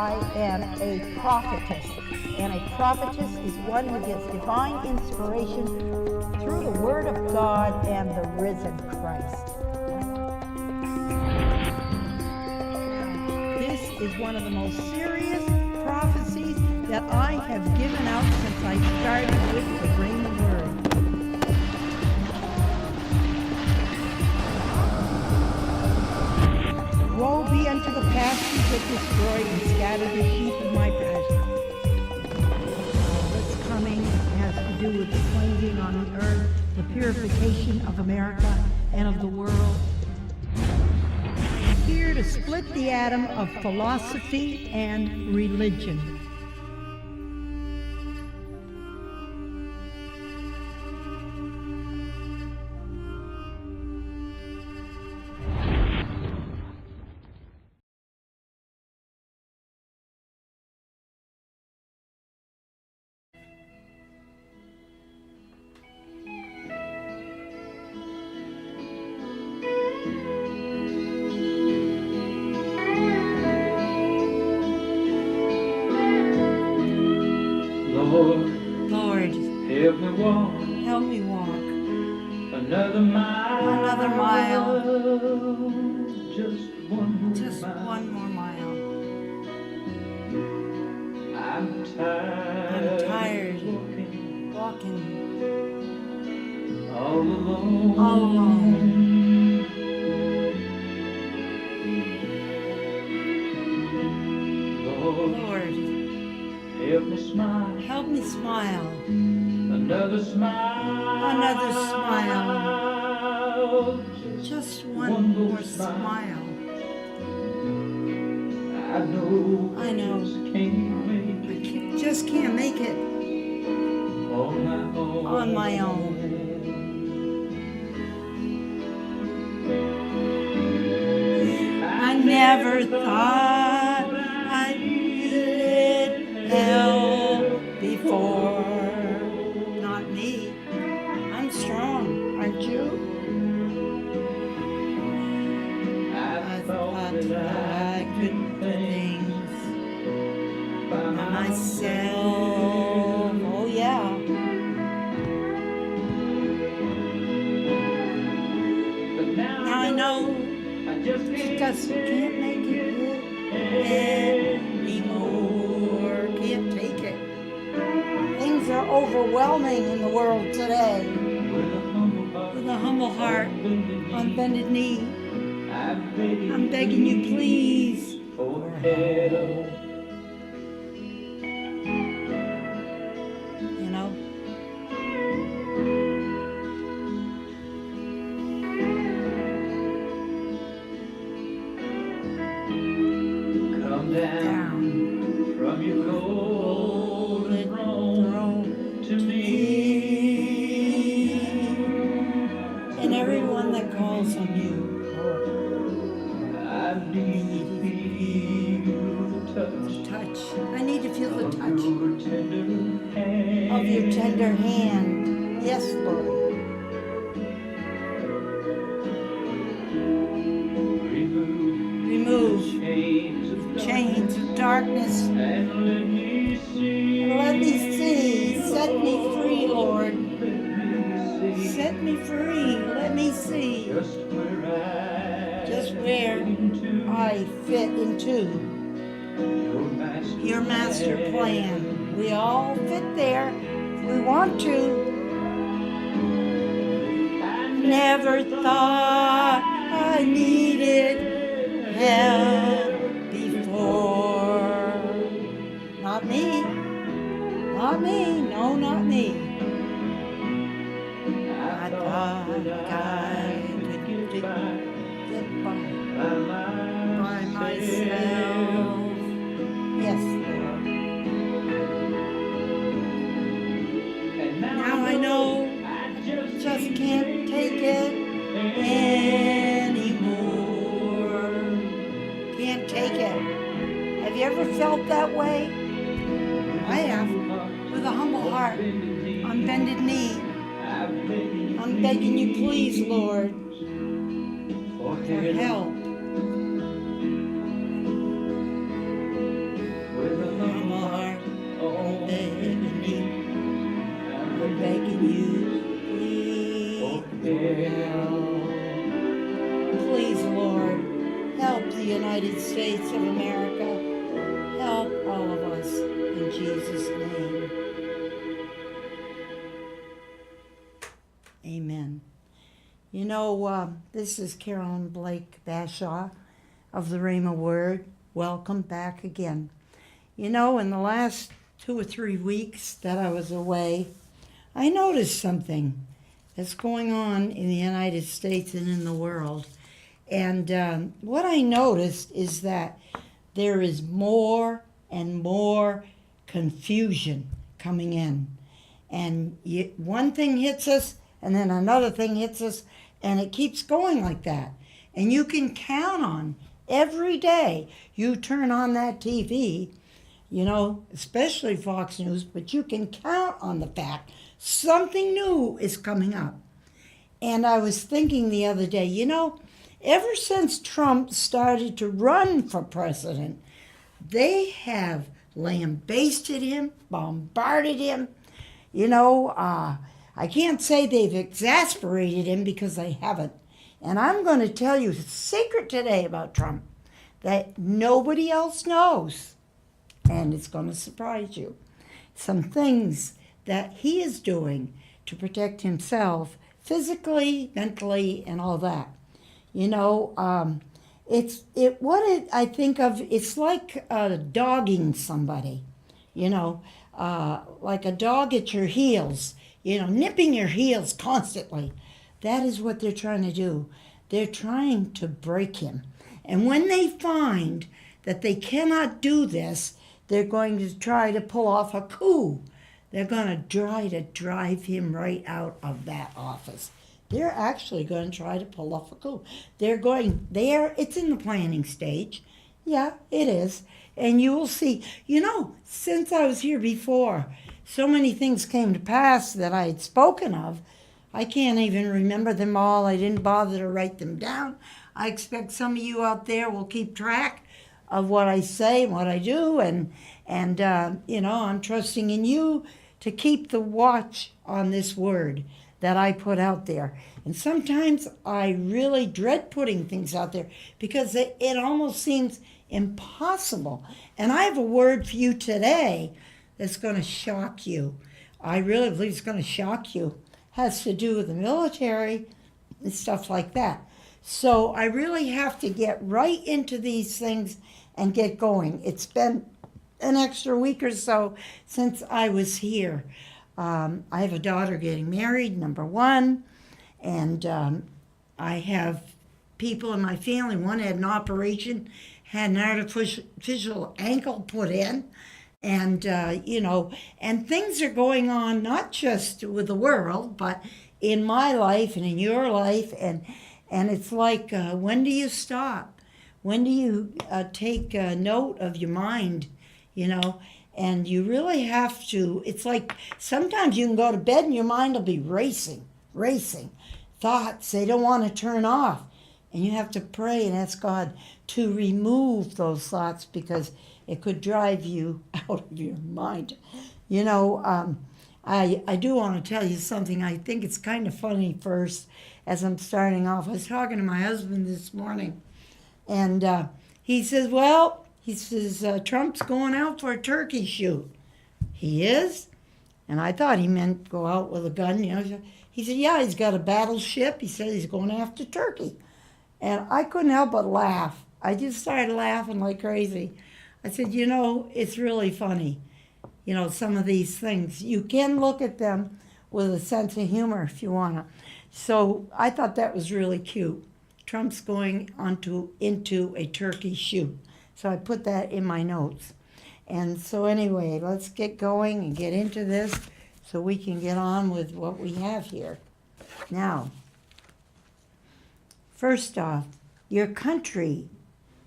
I am a prophetess. And a prophetess is one who gets divine inspiration through the Word of God and the risen Christ. This is one of the most serious prophecies that I have given out since I started with the Rhema Word. Woe be unto the pastors that destroy and scatter the sheep of my pasture. What's coming has to do with the cleansing on the earth, the purification of America and of the world. I'm here to split the atom of philosophy and religion. Lord, help me walk another mile, just one more mile. I'm tired walking all alone. Lord, help me smile. Another smile. Just one more smile. I know. I just can't make it on my own. I never thought I needed help before. Not me. I'm strong, aren't you? I thought I could do things by myself. Oh yeah. Now I know I just can't make it anymore. Can't take it. Things are overwhelming in the world today. With a humble heart, on bended knee, I'm begging you please for help. You know? Come down from your golden throne to me, and everyone that calls on you. I need to feel the touch. I need to feel the touch of your tender hand. Yes, Lord. Remove chains of darkness and let me see. Set me free, Lord. Set me free. Let me see just where I fit into your master plan. We all fit there if we want to. I never thought I needed help before. Not me. Not me. No, not me. I thought I could get by myself. Yes, Lord. Now I know I just can't take it anymore. Can't take it. Have you ever felt that way? I have. With a humble heart, on bended knee. I'm begging you please, Lord, for help. you plead for help. Please, Lord, help the United States of America. Help all of us in Jesus' name. Amen. You know, this is Carolyn Blake Bashaw of the Rhema Word. Welcome back again. You know, in the last 2 or 3 weeks that I was away, I noticed something that's going on in the United States and in the world. And what I noticed is that there is more and more confusion coming in. And one thing hits us, and then another thing hits us, and it keeps going like that. And you can count on every day you turn on that TV, you know, especially Fox News, but you can count on the fact something new is coming up. And I was thinking the other day, you know, ever since Trump started to run for president, they have lambasted him, bombarded him. You know, I can't say they've exasperated him because they haven't. And I'm going to tell you a secret today about Trump that nobody else knows. And it's going to surprise you. Some things that he is doing to protect himself physically, mentally, and all that. You know, I think of, it's like dogging somebody, you know, like a dog at your heels, you know, nipping your heels constantly. That is what they're trying to do. They're trying to break him. And when they find that they cannot do this, they're going to try to pull off a coup. They're going to try to drive him right out of that office. They're actually going to try to pull off a coup. It's in the planning stage. Yeah, it is. And you will see, you know, since I was here before, so many things came to pass that I had spoken of. I can't even remember them all. I didn't bother to write them down. I expect some of you out there will keep track of what I say and what I do. And you know, I'm trusting in you to keep the watch on this word that I put out there. And sometimes I really dread putting things out there because it almost seems impossible. And I have a word for you today that's going to shock you. I really believe it's going to shock you. It has to do with the military and stuff like that. So I really have to get right into these things and get going. It's been an extra week or so since I was here. I have a daughter getting married, number one, and I have people in my family. One had an operation, had an artificial ankle put in, and you know, and things are going on not just with the world, but in my life and in your life, and it's like, when do you stop? When do you take note of your mind, you know? And you really have to, it's like sometimes you can go to bed and your mind will be racing. Thoughts, they don't want to turn off. And you have to pray and ask God to remove those thoughts because it could drive you out of your mind. You know, I do want to tell you something. I think it's kind of funny first as I'm starting off. I was talking to my husband this morning, and he says, Trump's going out for a turkey shoot. He is? And I thought he meant go out with a gun. You know, he said, yeah, he's got a battleship. He said he's going after turkey. And I couldn't help but laugh. I just started laughing like crazy. I said, you know, it's really funny. You know, some of these things. You can look at them with a sense of humor if you want to. So I thought that was really cute. Trump's going into a turkey shoot. So I put that in my notes. And so anyway, let's get going and get into this so we can get on with what we have here. Now, first off, your country,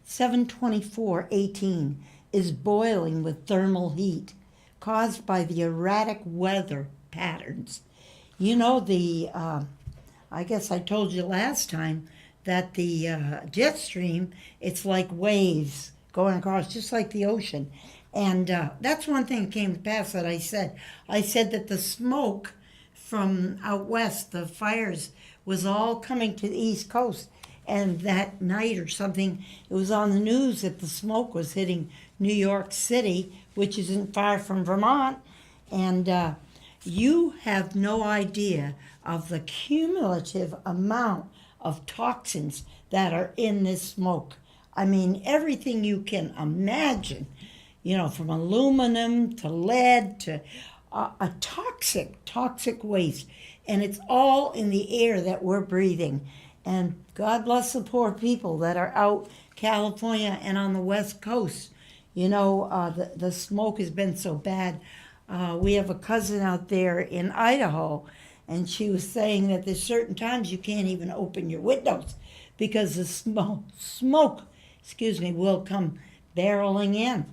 7/24/18, is boiling with thermal heat caused by the erratic weather patterns. You know, I guess I told you last time that the jet stream, it's like waves going across, just like the ocean. And that's one thing that came to pass that I said. I said that the smoke from out west, the fires was all coming to the East Coast. And that night or something, it was on the news that the smoke was hitting New York City, which isn't far from Vermont. And you have no idea of the cumulative amount of toxins that are in this smoke. I mean, everything you can imagine, from aluminum to lead to a toxic waste. And it's all in the air that we're breathing. And God bless the poor people that are out California and on the West Coast. The smoke has been so bad. We have a cousin out there in Idaho, and she was saying that there's certain times you can't even open your windows because the smoke, will come barreling in,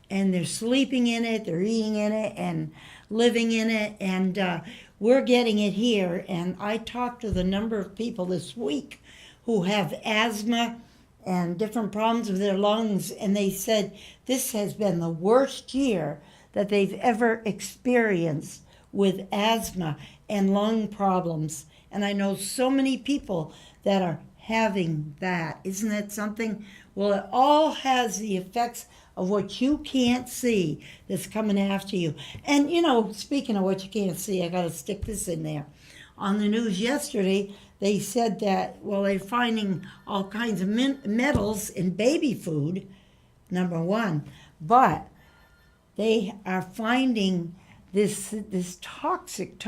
and they're sleeping in it, they're eating in it, and living in it, and we're getting it here. And I talked to the number of people this week who have asthma and different problems with their lungs, and they said this has been the worst year that they've ever experienced with asthma and lung problems. And I know so many people that are having that. Isn't that something? Well, it all has the effects of what you can't see that's coming after you. And, speaking of what you can't see, I got to stick this in there. On the news yesterday, they said that, they're finding all kinds of metals in baby food, number one, but they are finding this toxic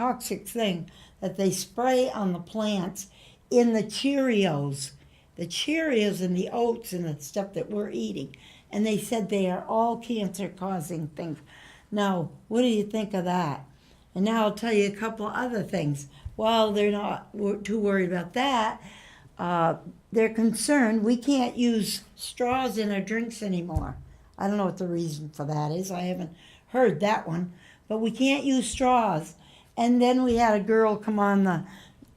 thing that they spray on the plants in the Cheerios and the oats and the stuff that we're eating. And they said they are all cancer-causing things. Now, what do you think of that? And now I'll tell you a couple other things. Well, they're not too worried about that. They're concerned we can't use straws in our drinks anymore. I don't know what the reason for that is. I haven't heard that one. But we can't use straws. And then we had a girl come on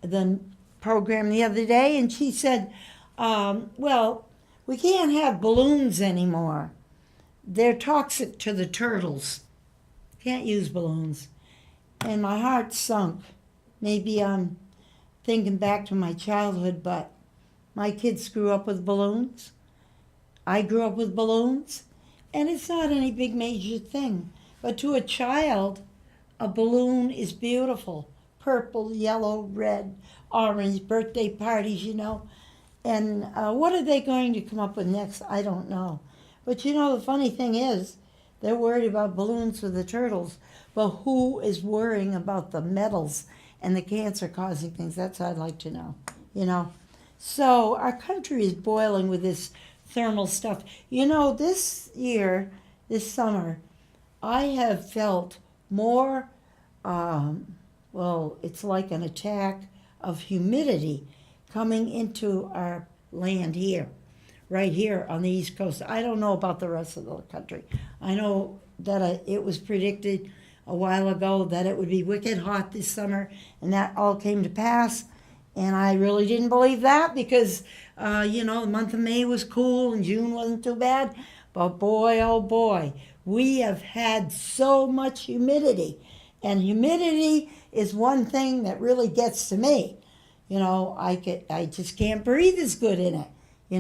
the program the other day, and she said, we can't have balloons anymore. They're toxic to the turtles. Can't use balloons. And my heart sunk. Maybe I'm thinking back to my childhood, but my kids grew up with balloons. I grew up with balloons. And it's not any big major thing. But to a child, a balloon is beautiful. Purple, yellow, red, orange, birthday parties, And what are they going to come up with next? I don't know. But the funny thing is, they're worried about balloons for the turtles, but who is worrying about the metals and the cancer-causing things? That's what I'd like to know, So our country is boiling with this thermal stuff. This year, this summer, I have felt more, it's like an attack of humidity coming into our land here, right here on the East Coast. I don't know about the rest of the country. I know that it was predicted a while ago that it would be wicked hot this summer, and that all came to pass. And I really didn't believe that because, the month of May was cool and June wasn't too bad. But boy, oh boy, we have had so much humidity. And humidity is one thing that really gets to me. I just can't breathe as good in it.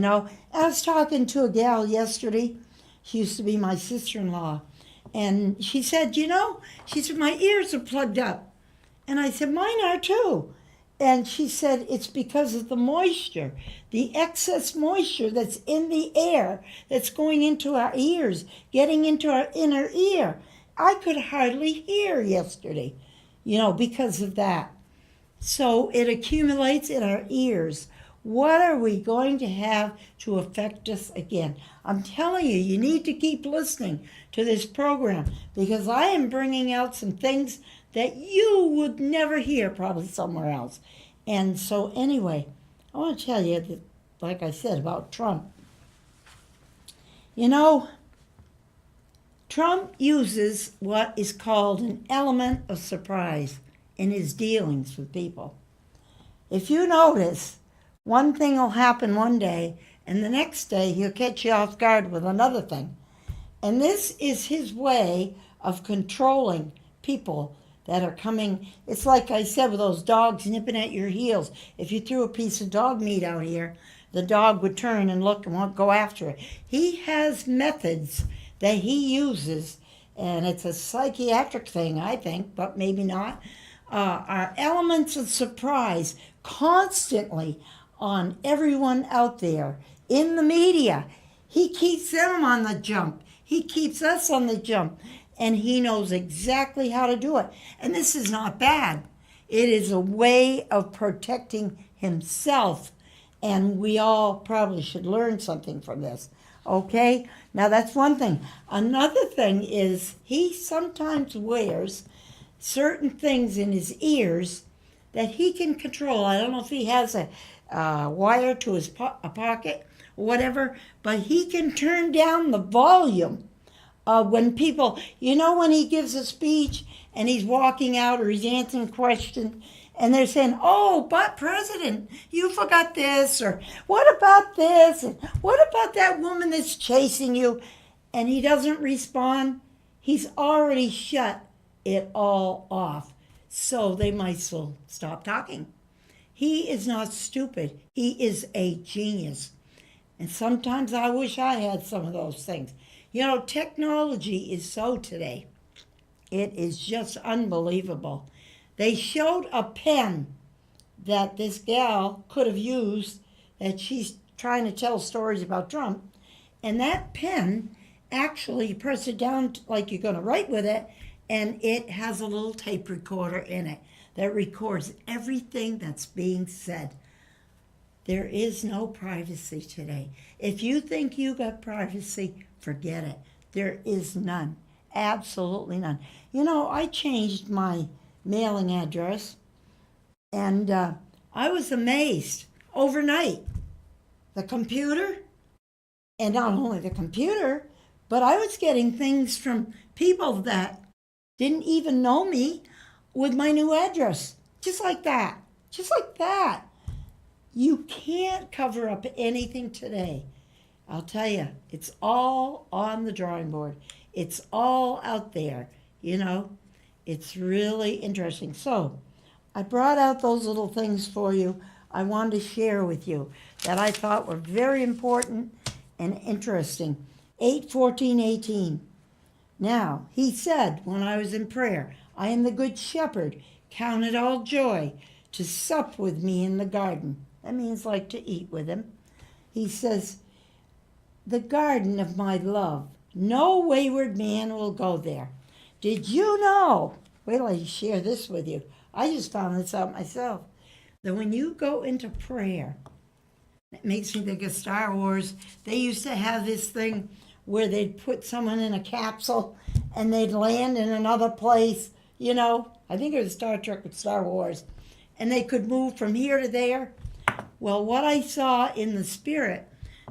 I was talking to a gal yesterday. She used to be my sister-in-law. And she said, my ears are plugged up. And I said, mine are too. And she said, it's because of the moisture, the excess moisture that's in the air that's going into our ears, getting into our inner ear. I could hardly hear yesterday, because of that. So it accumulates in our ears. What are we going to have to affect us again? I'm telling you, you need to keep listening to this program because I am bringing out some things that you would never hear probably somewhere else. And so anyway, I want to tell you, that, like I said, about Trump. Trump uses what is called an element of surprise in his dealings with people. If you notice, one thing will happen one day, and the next day he'll catch you off guard with another thing. And this is his way of controlling people that are coming. It's like I said with those dogs nipping at your heels. If you threw a piece of dog meat out here, the dog would turn and look and won't go after it. He has methods that he uses, and it's a psychiatric thing, I think, but maybe not. Are elements of surprise constantly on everyone out there in the media. He keeps them on the jump. He keeps us on the jump. And he knows exactly how to do it. And this is not bad. It is a way of protecting himself. And we all probably should learn something from this. Okay? Now that's one thing. Another thing is he sometimes wears certain things in his ears that he can control. I don't know if he has a wire to his pocket or whatever, but he can turn down the volume when people, when he gives a speech and he's walking out or he's answering questions and they're saying, oh, but President, you forgot this, or what about this, and what about that woman that's chasing you? And he doesn't respond. He's already shut it all off. So they might as well stop talking. He is not stupid. He is a genius. And sometimes I wish I had some of those things. Technology is so today. It is just unbelievable. They showed a pen that this gal could have used, that she's trying to tell stories about Trump. And that pen, actually, you press it down like you're going to write with it, and it has a little tape recorder in it that records everything that's being said. There is no privacy today. If you think you got privacy, forget it. There is none. Absolutely none. I changed my mailing address, and I was amazed overnight. The computer, and not only the computer, but I was getting things from people that didn't even know me with my new address. Just like that. Just like that. You can't cover up anything today. I'll tell you, it's all on the drawing board. It's all out there, It's really interesting. So I brought out those little things for you I wanted to share with you that I thought were very important and interesting. 8:14:18. Now, he said, when I was in prayer, I am the good shepherd. Count it all joy to sup with me in the garden. That means like to eat with him. He says, the garden of my love. No wayward man will go there. Did you know? Wait till I share this with you. I just found this out myself. That when you go into prayer, it makes me think of Star Wars. They used to have this thing where they'd put someone in a capsule and they'd land in another place, I think it was Star Trek with Star Wars. And they could move from here to there. Well, what I saw in the spirit,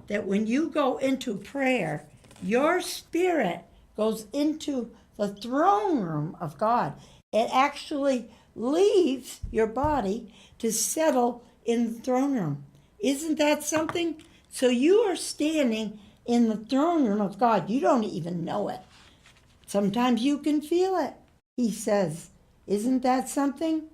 that when you go into prayer, your spirit goes into the throne room of God. It actually leaves your body to settle in the throne room. Isn't that something? So you are standing in the throne room of God. You don't even know it. Sometimes you can feel it. He says, isn't that something?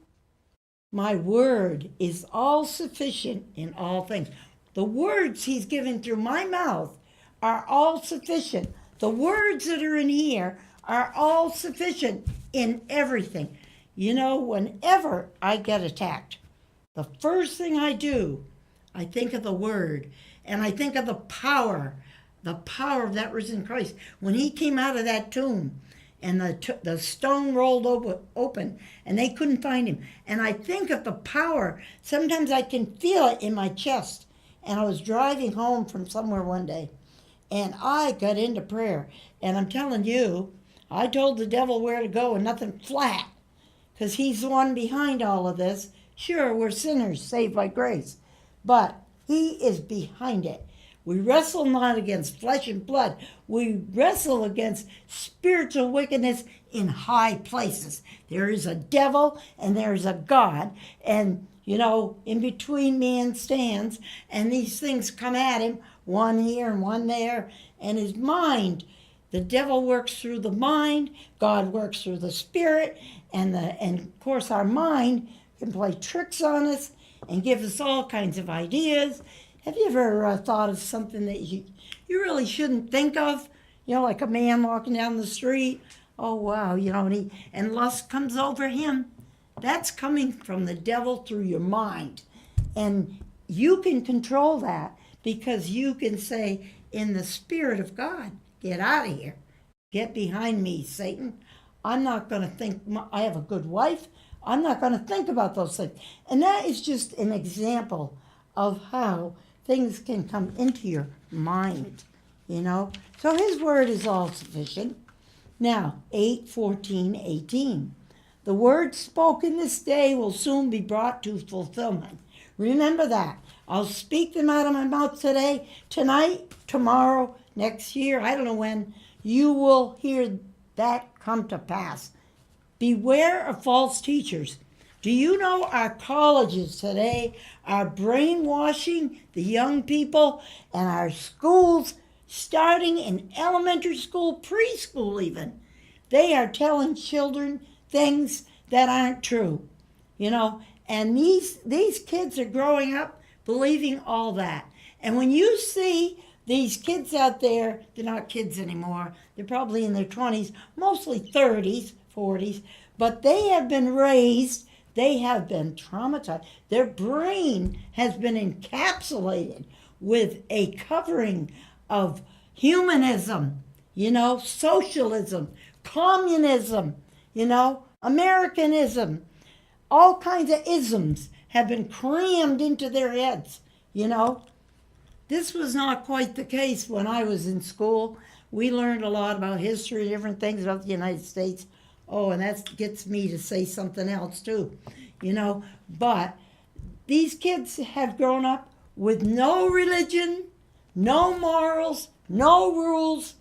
My word is all sufficient in all things. The words he's given through my mouth are all sufficient. The words that are in here are all sufficient in everything. Whenever I get attacked, the first thing I do, I think of the word, and I think of the power of that risen Christ. When he came out of that tomb, and the stone rolled open, and they couldn't find him. And I think of the power. Sometimes I can feel it in my chest. And I was driving home from somewhere one day, and I got into prayer. And I'm telling you, I told the devil where to go and nothing flat, because he's the one behind all of this. Sure, we're sinners saved by grace, but he is behind it. We wrestle not against flesh and blood. We wrestle against spiritual wickedness in high places. There is a devil and there is a God. And, in between man stands. And these things come at him, one here and one there. And his mind, The devil works through the mind, God works through the spirit, and of course our mind can play tricks on us and give us all kinds of ideas. Have you ever thought of something that you really shouldn't think of? Like a man walking down the street. Oh, wow, and lust comes over him. That's coming from the devil through your mind. And you can control that because you can say, in the Spirit of God, get out of here. Get behind me, Satan. I'm not going to think I have a good wife. I'm not going to think about those things. And that is just an example of how things can come into your mind, So his word is all sufficient. Now, 8:14-18. The word spoken this day will soon be brought to fulfillment. Remember that. I'll speak them out of my mouth today, tonight, tomorrow, next year. I don't know when. You will hear that come to pass. Beware of false teachers. Do you know our colleges today are brainwashing the young people, and our schools, starting in elementary school, preschool even, they are telling children things that aren't true, and these kids are growing up believing all that. And when you see these kids out there, they're not kids anymore, they're probably in their 20s, mostly 30s, 40s, but they have been raised, they have been traumatized. Their brain has been encapsulated with a covering of humanism, socialism, communism, Americanism. All kinds of isms have been crammed into their heads, This was not quite the case when I was in school. We learned a lot about history, different things about the United States. Oh, and that gets me to say something else too, But these kids have grown up with no religion, no morals, no rules,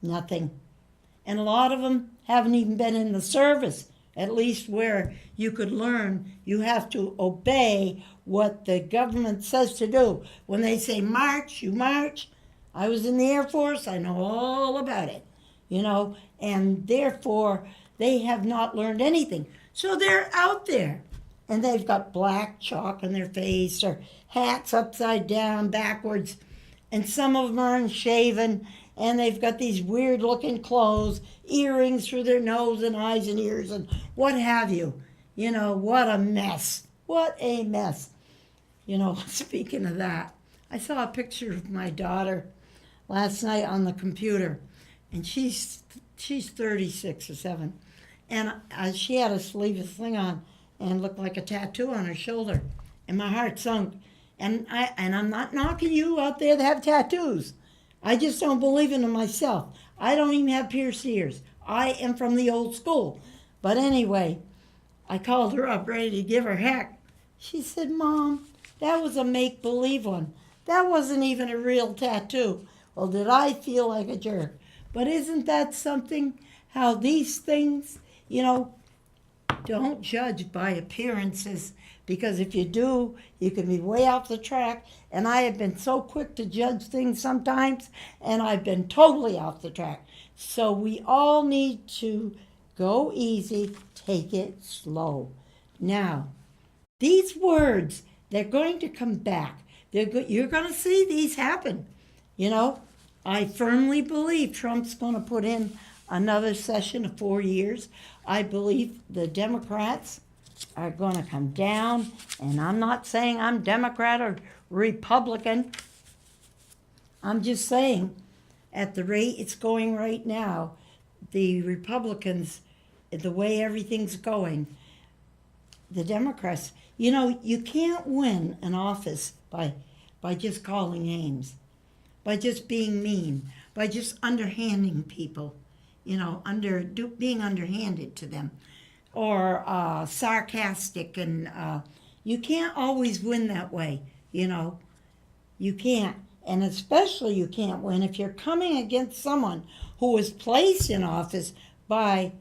nothing. And a lot of them haven't even been in the service, at least where you could learn. You have to obey what the government says to do. When they say march, you march. I was in the Air Force. I know all about it, and therefore they have not learned anything. So they're out there, and they've got black chalk on their face or hats upside down, backwards, and some of them are unshaven, and they've got these weird-looking clothes, earrings through their nose and eyes and ears and what have you. What a mess. What a mess. Speaking of that, I saw a picture of my daughter last night on the computer, and she's 36 or 7, and she had a sleeveless thing on and looked like a tattoo on her shoulder, and my heart sunk. And I'm not knocking you out there that have tattoos. I just don't believe in them myself. I don't even have pierced ears. I am from the old school. But anyway, I called her up ready to give her heck. She said, Mom, that was a make-believe one. That wasn't even a real tattoo. Well, did I feel like a jerk? But isn't that something? How these things, don't judge by appearances, because if you do, you can be way off the track. And I have been so quick to judge things sometimes, and I've been totally off the track. So we all need to go easy, take it slow. Now, these words, they're going to come back. You're going to see these happen. I firmly believe Trump's going to put in another session of 4 years. I believe the Democrats are going to come down, and I'm not saying I'm Democrat or Republican. I'm just saying, at the rate it's going right now, the Republicans, the way everything's going, the Democrats, you can't win an office by just calling names, by just being mean, by just underhanding people, being underhanded to them, or sarcastic, and you can't always win that way, You can't. And especially you can't win if you're coming against someone who was placed in office by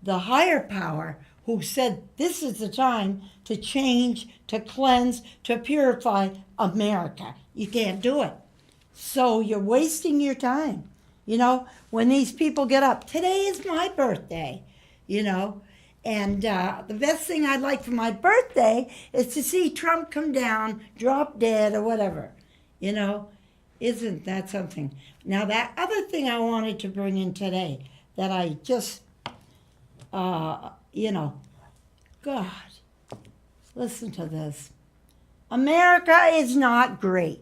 the higher power, who said this is the time to change, to cleanse, to purify America. You can't do it. So you're wasting your time. You know, when these people get up, today is my birthday, you know, and the best thing I'd like for my birthday is to see Trump come down, drop dead, or whatever, you know. Isn't that something? Now, that other thing I wanted to bring in today that I just, you know, God, listen to this. America is not great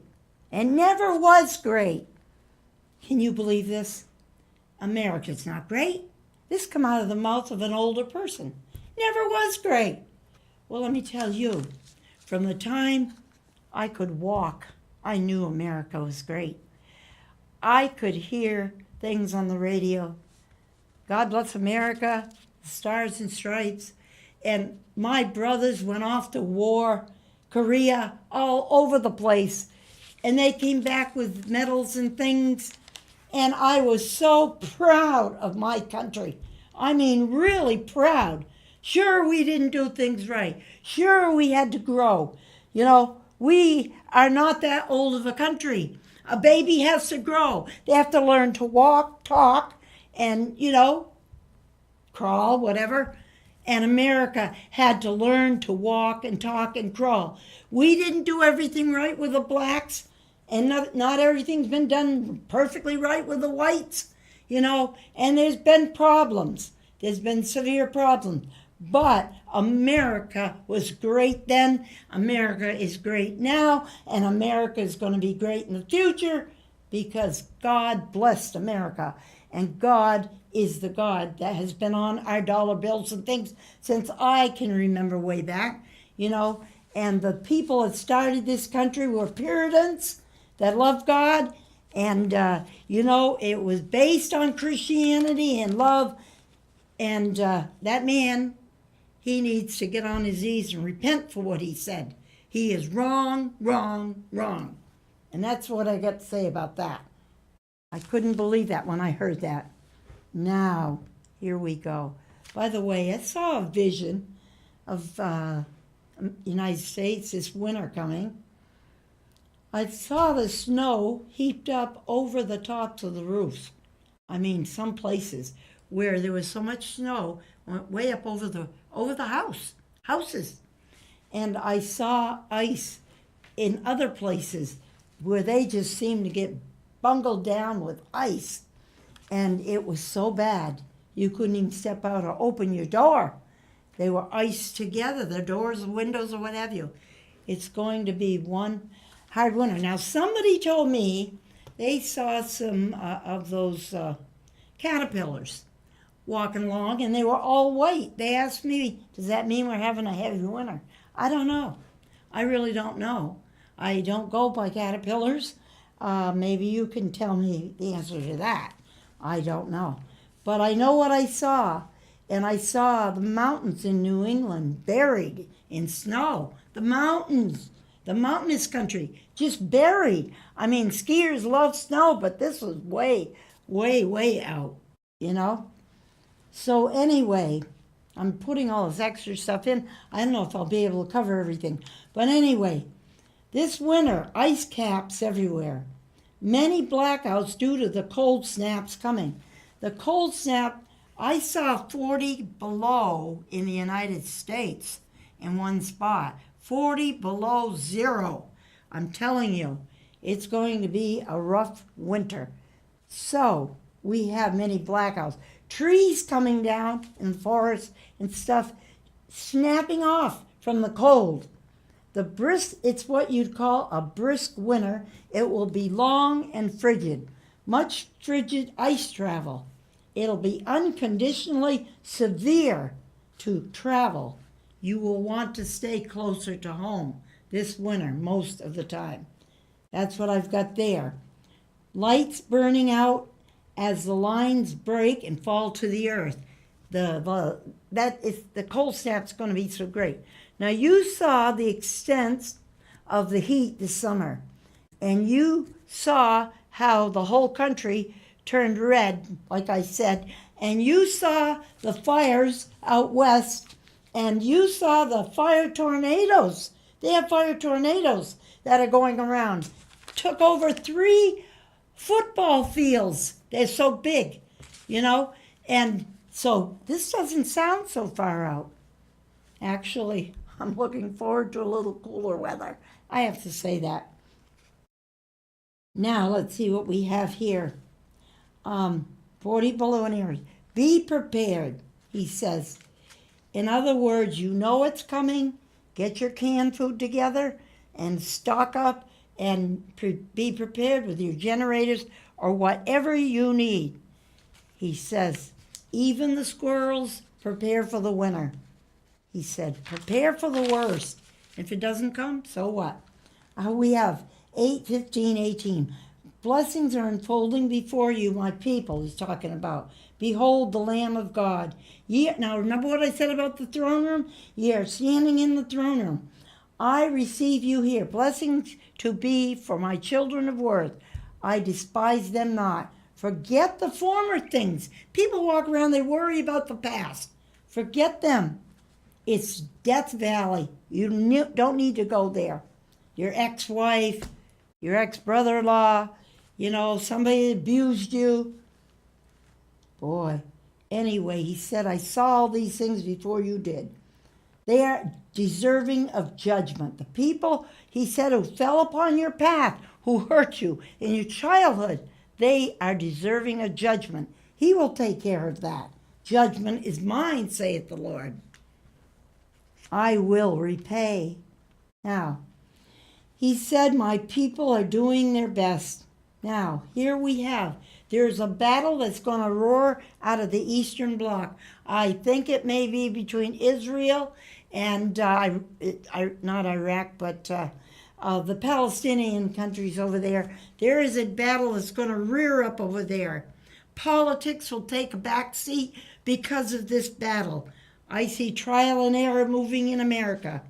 and never was great. Can you believe this? America's not great. This come out of the mouth of an older person. Never was great. Well, let me tell you, from the time I could walk, I knew America was great. I could hear things on the radio. God bless America, the Stars and Stripes. And my brothers went off to war, Korea, all over the place. And they came back with medals and things. And I was so proud of my country. I mean, really proud. Sure, we didn't do things right. Sure, we had to grow. You know, we are not that old of a country. A baby has to grow. They have to learn to walk, talk, and, you know, crawl, whatever. And America had to learn to walk and talk and crawl. We didn't do everything right with the blacks, and not everything's been done perfectly right with the whites, you know, and there's been problems. There's been severe problems. But America was great then, America is great now, and America is going to be great in the future because God blessed America. And God is the God that has been on our dollar bills and things since I can remember way back, you know. And the people that started this country were Puritans that loved God. And, you know, it was based on Christianity and love. And that man, he needs to get on his knees and repent for what he said. He is wrong, wrong, wrong. And that's what I got to say about that. I couldn't believe that when I heard that. Now, here we go. By the way, I saw a vision of United States this winter coming. I saw the snow heaped up over the tops of the roofs. I mean, some places where there was so much snow went way up over the houses. And I saw ice in other places where they just seemed to get bungled down with ice. And it was so bad, you couldn't even step out or open your door. They were iced together, the doors and windows or what have you. It's going to be one hard winter. Now, somebody told me they saw some of those caterpillars walking along, and they were all white. They asked me, does that mean we're having a heavy winter? I don't know. I really don't know. I don't go by caterpillars. Maybe you can tell me the answer to that. I don't know. But I know what I saw. And I saw the mountains in New England buried in snow. The mountains, the mountainous country, just buried. I mean, skiers love snow, but this was way, way, way out, you know? So anyway, I'm putting all this extra stuff in. I don't know if I'll be able to cover everything. But anyway, this winter, ice caps everywhere. Many blackouts due to the cold snaps coming. The cold snap, I saw 40 below in the United States in one spot. 40 below zero. I'm telling you, it's going to be a rough winter. So we have many blackouts. Trees coming down in forests and stuff, snapping off from the cold. It's what you'd call a brisk winter. It will be long and frigid, much frigid ice travel. It'll be unconditionally severe to travel. You will want to stay closer to home this winter most of the time. That's what I've got there. Lights burning out as the lines break and fall to the earth. The cold snap's going to be so great. Now, you saw the extent of the heat this summer, and you saw how the whole country turned red, like I said, and you saw the fires out west, and you saw the fire tornadoes. They have fire tornadoes that are going around. Took over 3 football fields. They're so big, And so this doesn't sound so far out. Actually, I'm looking forward to a little cooler weather. I have to say that. Now, let's see what we have here. 40 below and areas. Be prepared, he says. In other words, you know it's coming. Get your canned food together and stock up and be prepared with your generators or whatever you need. He says, even the squirrels prepare for the winter. He said, prepare for the worst. If it doesn't come, so what? We have 8:15:18. Blessings are unfolding before you, my people, he's talking about. Behold the Lamb of God. Now remember what I said about the throne room? Ye are standing in the throne room. I receive you here. Blessings to be for my children of worth. I despise them not. Forget the former things. People walk around, they worry about the past. Forget them. It's Death Valley. You don't need to go there. Your ex-wife, your ex-brother-in-law, somebody abused you. Boy, anyway, he said, I saw all these things before you did. They are deserving of judgment. The people, he said, who fell upon your path, who hurt you in your childhood, they are deserving of judgment. He will take care of that. Judgment is mine, saith the Lord. I will repay. Now, he said, my people are doing their best. Now, here we have, there's a battle that's going to roar out of the Eastern Bloc. I think it may be between Israel and, not Iraq, but the Palestinian countries over there. There is a battle that's going to rear up over there. Politics will take a back seat because of this battle. I see trial and error moving in America.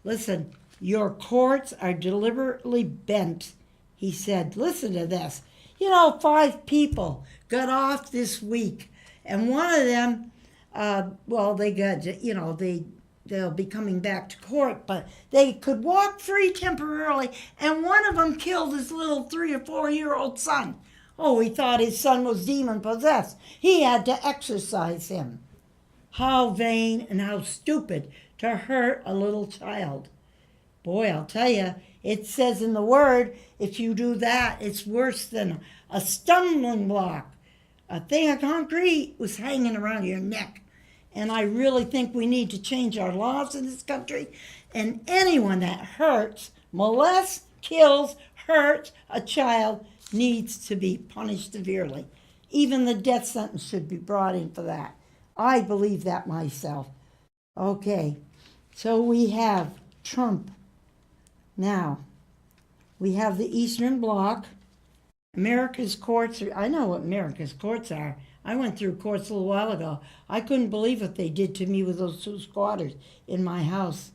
Listen, your courts are deliberately bent, he said. Listen to this. 5 people got off this week, and one of them, they got, they'll be coming back to court, but they could walk free temporarily, and one of them killed his little 3 or 4-year-old son. Oh, he thought his son was demon-possessed. He had to exorcise him. How vain and how stupid to hurt a little child. Boy, I'll tell you, it says in the Word, if you do that, it's worse than a stumbling block. A thing of concrete was hanging around your neck. And I really think we need to change our laws in this country. And anyone that hurts, molests, kills, hurts a child needs to be punished severely. Even the death sentence should be brought in for that. I believe that myself. Okay, so we have Trump. Now, we have the Eastern Bloc. America's courts I know what America's courts are. I went through courts a little while ago. I couldn't believe what they did to me with those 2 squatters in my house.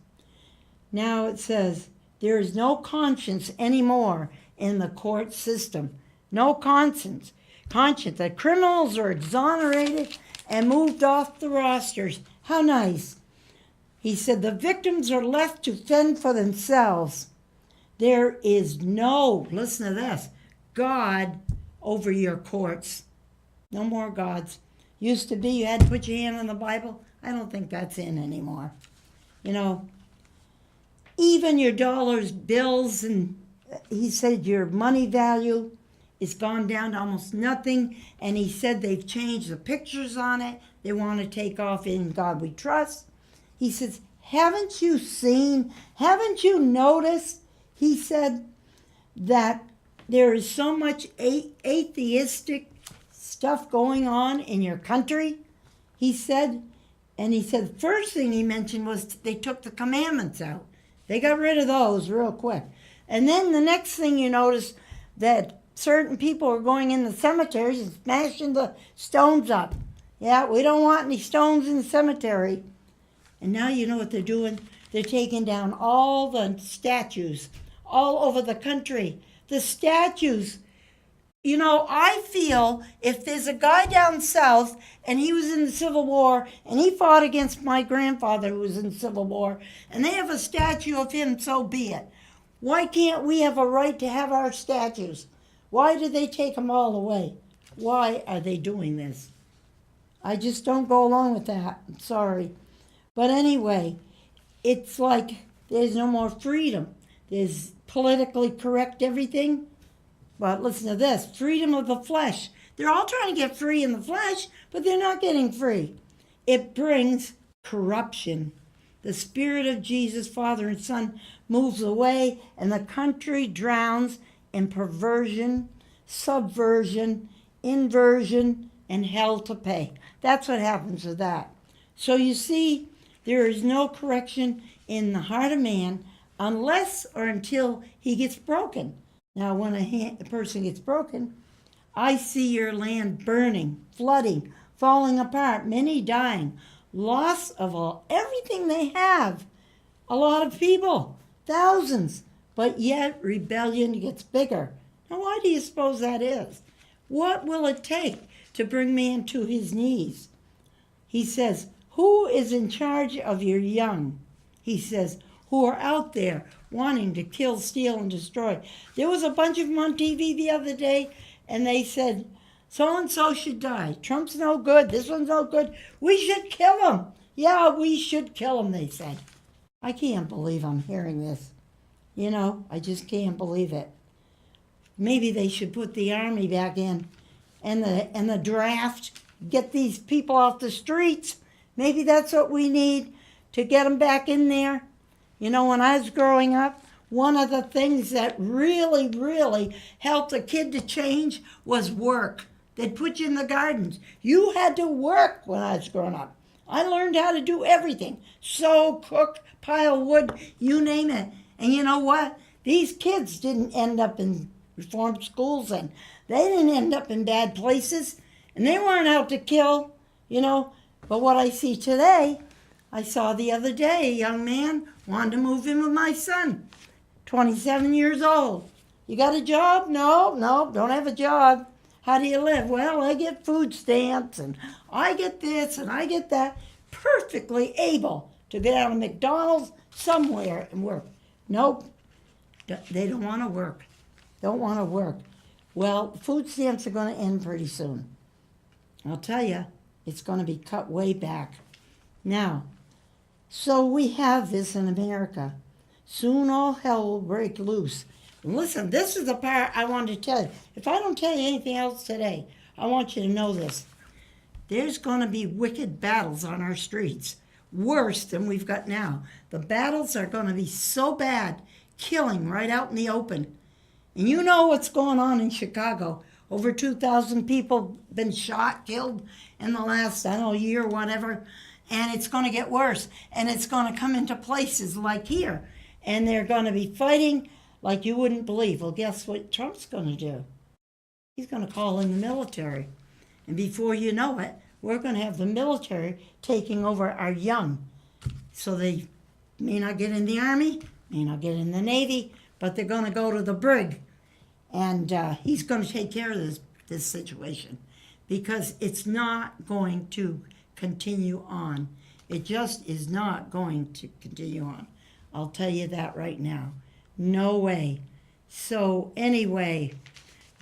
Now it says, there is no conscience anymore in the court system. No conscience. The criminals are exonerated and moved off the rosters. How nice. He said the victims are left to fend for themselves. There is no, listen to this, God over your courts. No more gods. Used to be you had to put your hand on the Bible. I don't think that's in anymore. Even your dollars, bills, and he said your money value is gone down to almost nothing. And he said they've changed the pictures on it. They want to take off In God We Trust. He says, haven't you noticed, he said, that there is so much atheistic stuff going on in your country? He said, the first thing he mentioned was they took the commandments out. They got rid of those real quick. And then the next thing you notice that certain people are going in the cemeteries and smashing the stones up. Yeah, we don't want any stones in the cemetery. And now you know what they're doing? They're taking down all the statues all over the country. The statues. I feel if there's a guy down south and he was in the Civil War and he fought against my grandfather who was in the Civil War and they have a statue of him, so be it. Why can't we have a right to have our statues? Why did they take them all away? Why are they doing this? I just don't go along with that. I'm sorry. But anyway, it's like there's no more freedom. There's politically correct everything. But listen to this, freedom of the flesh. They're all trying to get free in the flesh, but they're not getting free. It brings corruption. The Spirit of Jesus, Father and Son, moves away, and the country drowns in perversion, subversion, inversion, and hell to pay. That's what happens with that. So you see, there is no correction in the heart of man unless or until he gets broken. Now, when a person gets broken, I see your land burning, flooding, falling apart, many dying, loss of everything they have. A lot of people, thousands, but yet rebellion gets bigger. Now, why do you suppose that is? What will it take to bring man to his knees? He says, who is in charge of your young? He says, who are out there wanting to kill, steal, and destroy. There was a bunch of them on TV the other day, and they said, so-and-so should die. Trump's no good. This one's no good. We should kill him. Yeah, we should kill him, they said. I can't believe I'm hearing this. You know, I just can't believe it. Maybe they should put the army back in and the draft, get these people off the streets. Maybe that's what we need to get them back in there. You know, when I was growing up, one of the things that really, really helped a kid to change was work. They'd put you in the gardens. You had to work when I was growing up. I learned how to do everything. Sew, cook, pile wood, you name it. And you know what? These kids didn't end up in reform schools, and they didn't end up in bad places. And they weren't out to kill, you know. But what I see today, I saw the other day a young man wanted to move in with my son, 27 years old. You got a job? No, don't have a job. How do you live? Well, I get food stamps, and I get this, and I get that. Perfectly able to get out of McDonald's somewhere and work. Nope, they don't want to work. Don't want to work. Well, food stamps are going to end pretty soon. I'll tell you, it's going to be cut way back. Now, so we have this in America. Soon all hell will break loose. And listen, this is the part I want to tell you. If I don't tell you anything else today, I want you to know this. There's going to be wicked battles on our streets, worse than we've got now. The battles are going to be so bad, killing right out in the open. And you know what's going on in Chicago. Over 2,000 people been shot, killed in the last, year or whatever. And it's going to get worse. And it's going to come into places like here. And they're going to be fighting like you wouldn't believe. Well, guess what Trump's going to do? He's going to call in the military. And before you know it, we're going to have the military taking over our young. So they may not get in the Army, may not get in the Navy, but they're going to go to the brig. And he's going to take care of this situation because it's not going to continue on. It just is not going to continue on. I'll tell you that right now. No way. So anyway,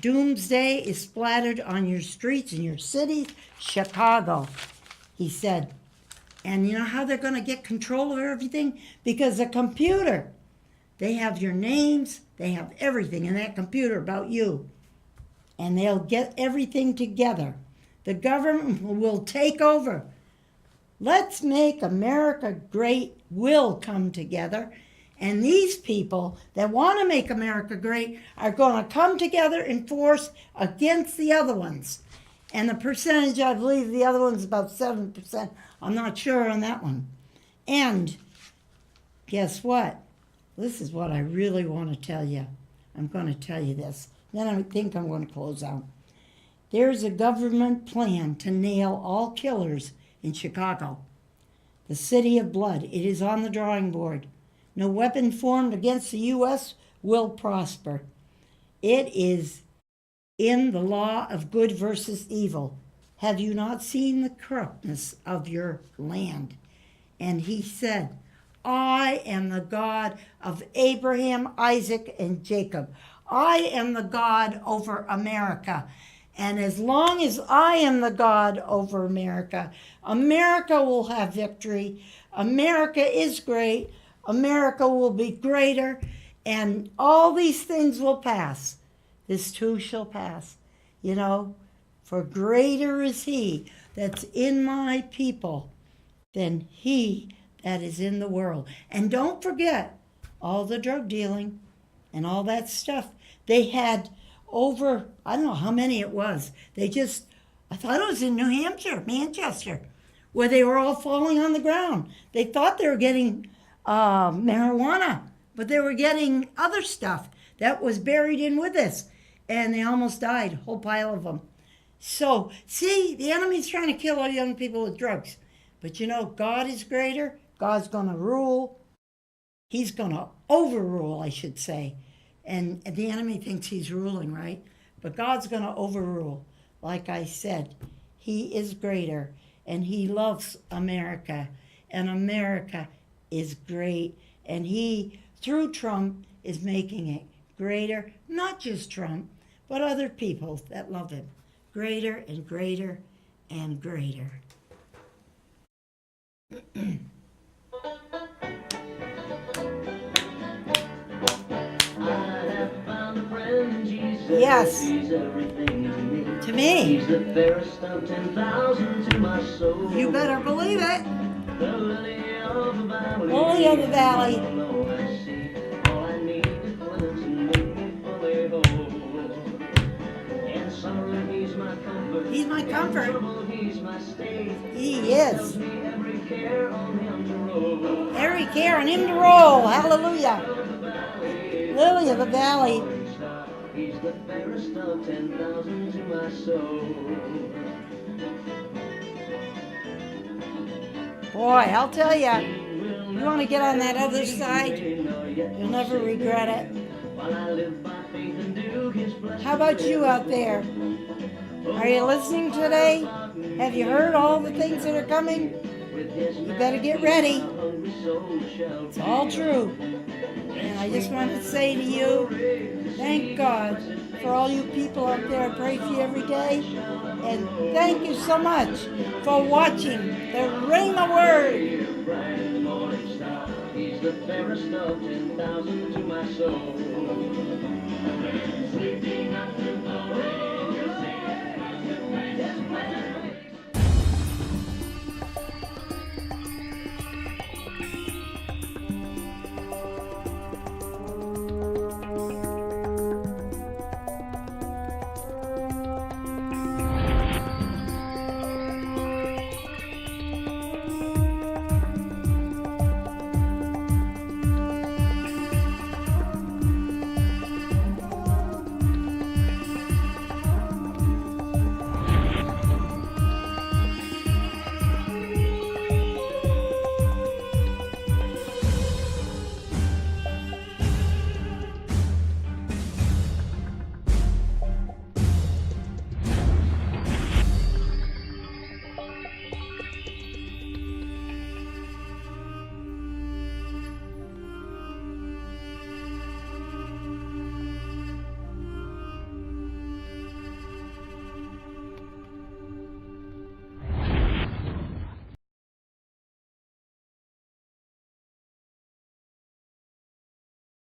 doomsday is splattered on your streets in your cities. Chicago, he said. And you know how they're going to get control of everything? Because the computer, they have your names, they have everything in that computer about you. And they'll get everything together. The government will take over. Let's make America great will come together. And these people that want to make America great are going to come together in force against the other ones. And the percentage, I believe the other one's about 7%. I'm not sure on that one. And guess what? This is what I really want to tell you. I'm going to tell you this. Then I think I'm going to close out. There's a government plan to nail all killers in Chicago. The city of blood. It is on the drawing board. No weapon formed against the U.S. will prosper. It is in the law of good versus evil. Have you not seen the corruptness of your land? And he said, I am the God of Abraham, Isaac, and Jacob. I am the God over America. And as long as I am the God over America, America will have victory. America is great. America will be greater. And all these things will pass. This too shall pass. You know, for greater is he that's in my people than he that is in the world. And don't forget all the drug dealing and all that stuff. They had over, I don't know how many it was. I thought it was in New Hampshire, Manchester, where they were all falling on the ground. They thought they were getting marijuana, but they were getting other stuff that was buried in with this. And they almost died, a whole pile of them. So, see, the enemy's trying to kill our young people with drugs. But you know, God is greater. God's going to rule. He's going to overrule, I should say. And the enemy thinks he's ruling, right? But God's going to overrule. Like I said, he is greater. And he loves America. And America is great. And he, through Trump, is making it greater. Not just Trump, but other people that love him. Greater and greater and greater. Yes. To me. He's the fairest of 10,000 to my soul. You better believe it. The lily of the valley. Lily of the valley. All I need to cleanse and make me fully whole. In sorrow, he's my comfort. He's my comfort. In trouble, he's my stay. He is. Every care on him to roll. Every care on him to roll. Hallelujah. Lily of the valley. He's the fairest of 10,000 to my soul. Boy, I'll tell you, you want to get on that other side, you'll never regret it. How about you out there? Are you listening today? Have you heard all the things that are coming? You better get ready. It's all true. And I just want to say to you, thank God for all you people out there. I pray for you every day. And thank you so much for watching the Rhema Word. He's the fairest of 10,000 to my soul. Sweeping up the